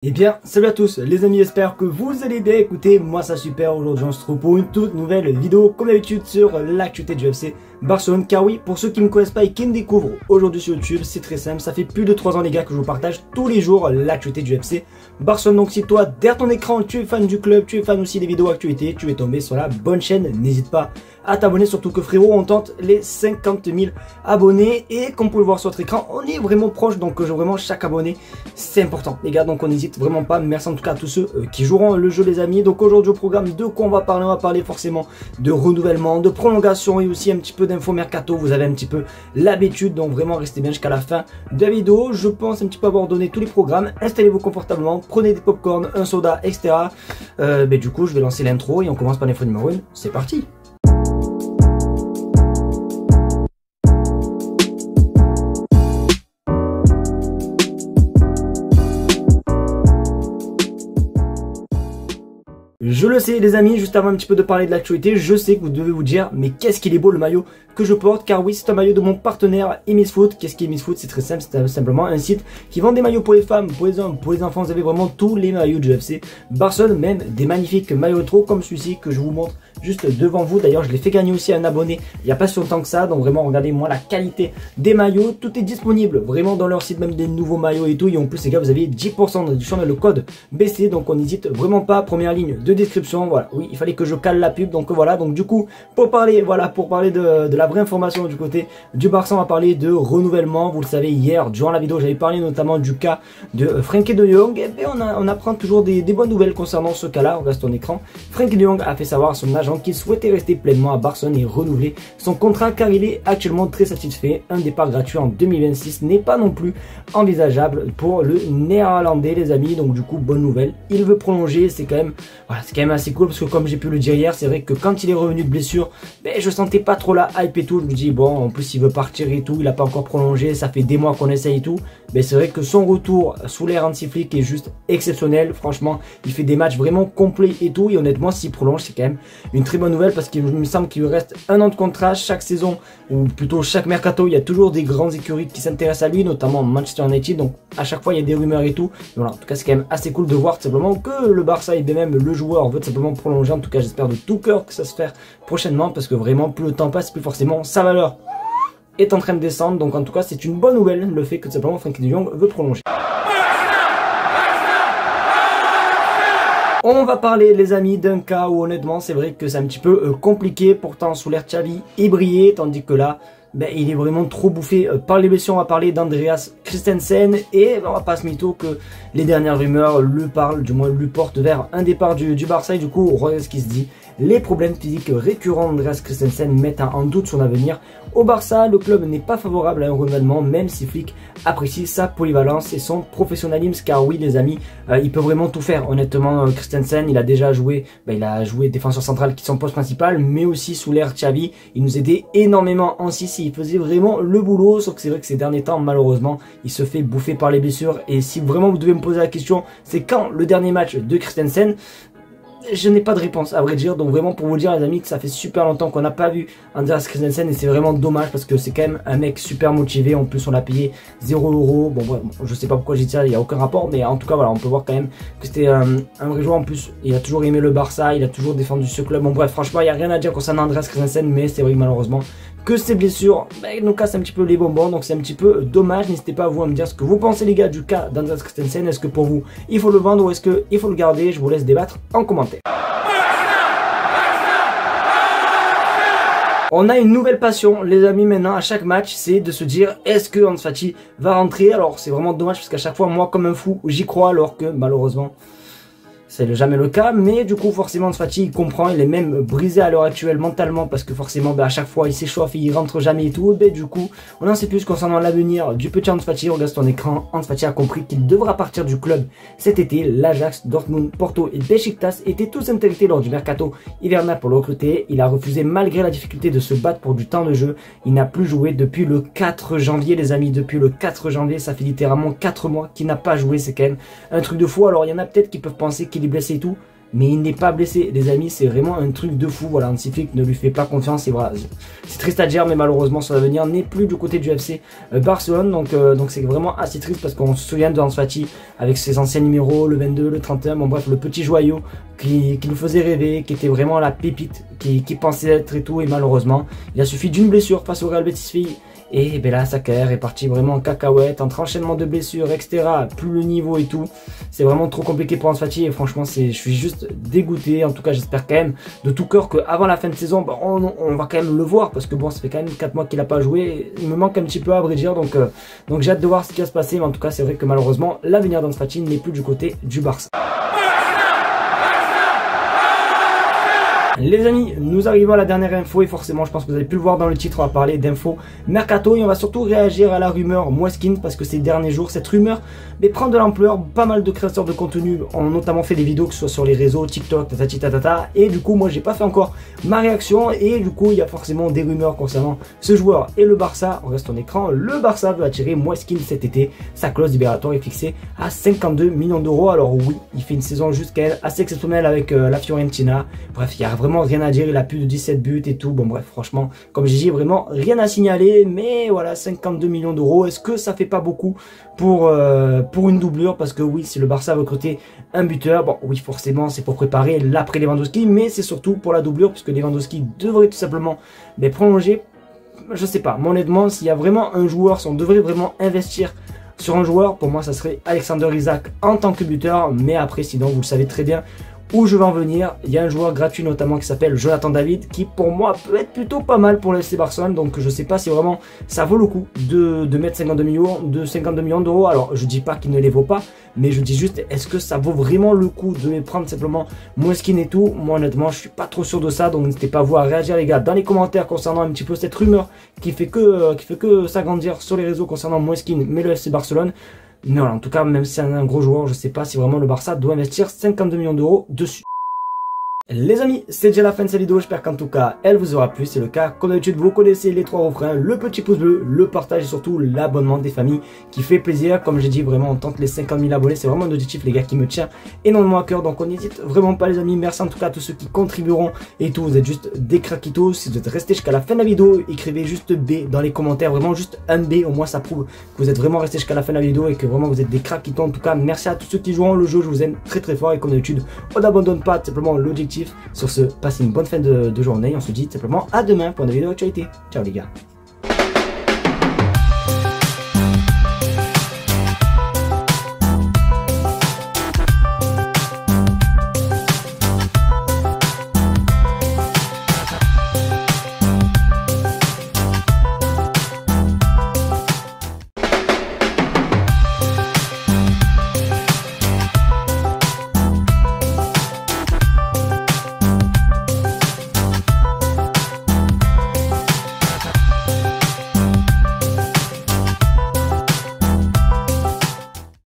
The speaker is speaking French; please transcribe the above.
Eh bien, salut à tous les amis, j'espère que vous allez bien. Écoutez, moi ça super, aujourd'hui on se retrouve pour une toute nouvelle vidéo, comme d'habitude sur l'actualité du FC Barcelone. Car oui, pour ceux qui ne me connaissent pas et qui me découvrent aujourd'hui sur YouTube, c'est très simple, ça fait plus de 3 ans les gars que je vous partage tous les jours l'actualité du FC Barcelone. Donc si toi, derrière ton écran, tu es fan du club, tu es fan aussi des vidéos actualités, tu es tombé sur la bonne chaîne, n'hésite pas à t'abonner, surtout que frérot, on tente les 50 000 abonnés et comme vous pouvez le voir sur votre écran, on est vraiment proche, donc vraiment chaque abonné c'est important les gars, donc on n'hésite vraiment pas. Merci en tout cas à tous ceux qui joueront le jeu les amis. Donc aujourd'hui au programme, de quoi on va parler forcément de renouvellement, de prolongation et aussi un petit peu d'info mercato. Vous avez un petit peu l'habitude, donc vraiment restez bien jusqu'à la fin de la vidéo. Je pense un petit peu avoir donné tous les programmes. Installez-vous confortablement, prenez des popcorn, un soda, etc. Du coup je vais lancer l'intro et on commence par l'info numéro 1, c'est parti. Je le sais les amis, juste avant un petit peu de parler de l'actualité, je sais que vous devez vous dire mais qu'est-ce qu'il est beau le maillot que je porte, car oui c'est un maillot de mon partenaire Emisfoot. Qu'est-ce qu'est Emisfoot? C'est très simple, c'est simplement un site qui vend des maillots pour les femmes, pour les hommes, pour les enfants. Vous avez vraiment tous les maillots du FC Barcelone, même des magnifiques maillots rétro comme celui-ci que je vous montre juste devant vous. D'ailleurs je l'ai fait gagner aussi à un abonné il n'y a pas si longtemps que ça, donc vraiment regardez moi la qualité des maillots, tout est disponible vraiment dans leur site, même des nouveaux maillots et tout. Et en plus les gars vous avez 10% de réduction dans le code BC, donc on n'hésite vraiment pas. Première ligne de description, voilà, oui il fallait que je cale la pub, donc voilà. Donc du coup pour parler de la vraie information du côté du Barça, on va parler de renouvellement. Vous le savez, hier durant la vidéo j'avais parlé notamment du cas de Frenkie de Jong, et bien on apprend toujours des bonnes nouvelles concernant ce cas là. On reste ton écran. Frenkie de Jong a fait savoir à son agent qu'il souhaitait rester pleinement à Barcelone et renouveler son contrat car il est actuellement très satisfait. Un départ gratuit en 2026 n'est pas non plus envisageable pour le néerlandais les amis. Donc du coup bonne nouvelle, il veut prolonger. C'est quand même assez cool parce que comme j'ai pu le dire hier, c'est vrai que quand il est revenu de blessure, je sentais pas trop la hype et tout. Je me dis bon, en plus il veut partir et tout, il a pas encore prolongé, ça fait des mois qu'on essaye et tout. Mais c'est vrai que son retour sous l'ère Hansi Flick est juste exceptionnel. Franchement il fait des matchs vraiment complets et tout, et honnêtement s'il prolonge c'est quand même une très bonne nouvelle parce qu'il me semble qu'il lui reste 1 an de contrat. Chaque saison, ou plutôt chaque mercato, il y a toujours des grandes écuries qui s'intéressent à lui, notamment Manchester United. Donc à chaque fois il y a des rumeurs et tout. Mais voilà, en tout cas c'est quand même assez cool de voir tout simplement que le Barça et même le joueur veut simplement prolonger. En tout cas j'espère de tout cœur que ça se fait prochainement, parce que vraiment plus le temps passe, plus forcément sa valeur est en train de descendre. Donc en tout cas c'est une bonne nouvelle le fait que tout simplement Frenkie de Jong veut prolonger. On va parler les amis d'un cas où honnêtement c'est vrai que c'est un petit peu compliqué. Pourtant sous l'ère Xavi il brillait, tandis que là il est vraiment trop bouffé par les blessures. On va parler d'Andreas Christensen et on va pas se mytho que les dernières rumeurs le parlent, du moins lui portent vers un départ du Barça. Et du coup regardez ce qui se dit. Les problèmes physiques récurrents d'Andreas Christensen mettent en doute son avenir au Barça. Le club n'est pas favorable à un renouvellement, même si Flick apprécie sa polyvalence et son professionnalisme. Car oui les amis, il peut vraiment tout faire. Honnêtement Christensen il a déjà joué, il a joué défenseur central qui est son poste principal, mais aussi sous l'ère Xavi il nous aidait énormément en 6. Il faisait vraiment le boulot, sauf que c'est vrai que ces derniers temps malheureusement il se fait bouffer par les blessures. Et si vraiment vous devez me poser la question, c'est quand le dernier match de Christensen? Je n'ai pas de réponse à vrai dire. Donc vraiment pour vous dire les amis que ça fait super longtemps qu'on n'a pas vu Andreas Christensen, et c'est vraiment dommage parce que c'est quand même un mec super motivé. En plus on l'a payé 0 €. Bon bref, je sais pas pourquoi j'ai dit ça, il n'y a aucun rapport, mais en tout cas voilà, on peut voir quand même que c'était un vrai joueur. En plus il a toujours aimé le Barça, il a toujours défendu ce club. Bon bref, franchement il n'y a rien à dire concernant Andreas Christensen, mais c'est vrai que malheureusement que ces blessures nous cassent un petit peu les bonbons, donc c'est un petit peu dommage. N'hésitez pas à vous à me dire ce que vous pensez les gars du cas d'Andreas Christensen. Est-ce que pour vous il faut le vendre ou est-ce qu'il faut le garder? Je vous laisse débattre en commentaire. On a une nouvelle passion les amis maintenant à chaque match, c'est de se dire est-ce que Ansu Fati va rentrer? Alors c'est vraiment dommage parce qu'à chaque fois moi comme un fou j'y crois, alors que malheureusement c'est jamais le cas. Mais du coup forcément Ansu Fati il comprend, il est même brisé à l'heure actuelle mentalement parce que forcément à chaque fois il s'échauffe et il rentre jamais et tout. Du coup on en sait plus concernant l'avenir du petit Ansu Fati. Regarde ton écran, Ansu Fati a compris qu'il devra partir du club cet été. L'Ajax, Dortmund, Porto et Beşiktaş étaient tous intéressés lors du mercato hivernal pour le recruter. Il a refusé malgré la difficulté de se battre pour du temps de jeu. Il n'a plus joué depuis le 4 janvier les amis, depuis le 4 janvier, ça fait littéralement 4 mois qu'il n'a pas joué. C'est quand même un truc de fou. Alors il y en a peut-être qui peuvent penser qu'il est blessé et tout, mais il n'est pas blessé. Les amis, c'est vraiment un truc de fou. Voilà, Hansi Flick ne lui fait pas confiance et voilà, c'est triste à dire, mais malheureusement son avenir n'est plus du côté du FC Barcelone. Donc c'est vraiment assez triste parce qu'on se souvient de Ansu Fati avec ses anciens numéros, le 22, le 31, bon bref, le petit joyau qui nous faisait rêver, qui était vraiment la pépite, qui pensait être et tout, et malheureusement, il a suffi d'une blessure face au Real Betis et ben là sa carrière est partie vraiment en cacahuète, entre enchaînement de blessures, etc. Plus le niveau et tout, c'est vraiment trop compliqué pour Ansu Fati et franchement je suis juste dégoûté. En tout cas j'espère quand même de tout cœur qu'avant la fin de saison, bah, on va quand même le voir, parce que bon, ça fait quand même 4 mois qu'il a pas joué, il me manque un petit peu à vrai dire, donc j'ai hâte de voir ce qui va se passer, mais en tout cas c'est vrai que malheureusement l'avenir d'Ansu Fati n'est plus du côté du Barça. Les amis, nous arrivons à la dernière info et forcément je pense que vous avez pu le voir dans le titre, on va parler d'info mercato et on va surtout réagir à la rumeur Moiskin, parce que ces derniers jours cette rumeur prend de l'ampleur. Pas mal de créateurs de contenu ont notamment fait des vidéos, que ce soit sur les réseaux TikTok, tatata, et du coup moi j'ai pas fait encore ma réaction et du coup il y a forcément des rumeurs concernant ce joueur et le Barça. On reste en écran, le Barça veut attirer Moiskin cet été, sa clause libératoire est fixée à 52 millions d'euros. Alors oui, il fait une saison juste quand même assez exceptionnelle avec la Fiorentina, bref il y a vraiment rien à dire, il a plus de 17 buts et tout, bon bref franchement comme j'ai dit vraiment rien à signaler, mais voilà 52 millions d'euros, est-ce que ça fait pas beaucoup pour une doublure? Parce que oui, si le Barça veut recruter un buteur, bon oui forcément c'est pour préparer l'après Lewandowski, mais c'est surtout pour la doublure puisque Lewandowski devrait tout simplement prolonger. Je sais pas, mais honnêtement s'il y a vraiment un joueur, si on devrait vraiment investir sur un joueur, pour moi ça serait Alexander Isak en tant que buteur, mais après sinon vous le savez très bien où je vais en venir. Il y a un joueur gratuit notamment qui s'appelle Jonathan David, qui pour moi peut être plutôt pas mal pour le FC Barcelone, donc je sais pas si vraiment ça vaut le coup de mettre 52 millions d'euros. Alors je dis pas qu'il ne les vaut pas, mais je dis juste est-ce que ça vaut vraiment le coup de les prendre simplement Moiskin et tout? Moi honnêtement je suis pas trop sûr de ça, donc n'hésitez pas à vous à réagir les gars dans les commentaires concernant un petit peu cette rumeur qui fait que s'agrandir sur les réseaux concernant Moiskin mais le FC Barcelone. Mais voilà, en tout cas, même si c'est un gros joueur, je sais pas si vraiment le Barça doit investir 52 millions d'euros dessus. Les amis, c'est déjà la fin de cette vidéo, j'espère qu'en tout cas elle vous aura plu. C'est le cas, comme d'habitude vous connaissez les 3 refrains, le petit pouce bleu, le partage et surtout l'abonnement des familles qui fait plaisir. Comme j'ai dit, vraiment on tente les 50 000 abonnés, c'est vraiment un objectif les gars qui me tient énormément à cœur, donc on n'hésite vraiment pas les amis. Merci en tout cas à tous ceux qui contribueront et tout, vous êtes juste des craquitos. Si vous êtes restés jusqu'à la fin de la vidéo, écrivez juste B dans les commentaires, vraiment juste un B, au moins ça prouve que vous êtes vraiment restés jusqu'à la fin de la vidéo et que vraiment vous êtes des craquitos. En tout cas merci à tous ceux qui joueront le jeu, je vous aime très très fort et comme d'habitude on n'abandonne pas simplement l'objectif. Sur ce, passez une bonne fin de journée. On se dit simplement à demain pour une vidéo d'actualité. Ciao les gars.